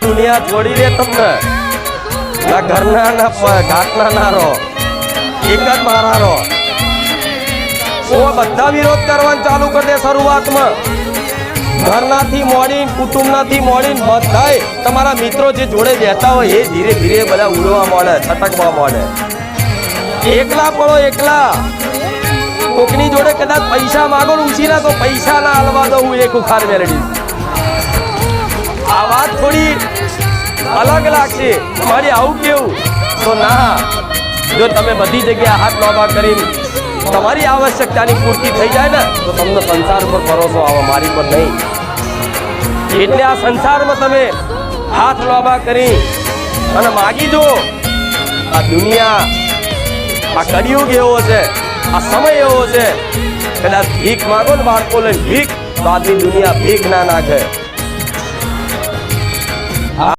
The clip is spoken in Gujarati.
દુનિયા છોડી દે તમને ના ઘરના ના ઘાટના ના રહો એક જ મારા રહો બધા વિરોધ કરવાનું ચાલુ કરી દે શરૂઆતમાં ઘરનાથી મોડીને કુટુંબનાથી મોડીને બધાય તમારા મિત્રો જે જોડે બેઠા હોય એ ધીરે ધીરે બધા ઉડવા માંડે છટકવા માંડે એકલા પડો એકલા કોકની જોડે કદાચ પૈસા માંગો ને ઉછીના તો પૈસા ના હાલવા દો હું એક ઉખાર મેળવી આ વાત થોડી અલગ લાગશે મારી આવું કેવું તો ના જો તમે બધી જગ્યાએ હાથ લાંબા કરીને તમારી આવશ્યકતાની પૂર્તિ થઈ જાય ને તો તમને સંસાર પર ભરોસો આવે મારી પર નહીં એટલે આ સંસારમાં તમે હાથ લાંબા કરી અને માગી દો આ દુનિયા આ કળિયુગ એવો છે આ સમય એવો છે કદાચ ભીખ માગો ને બાળકો લઈને ભીખ તો આદમી દુનિયા ભીખ ના નાખે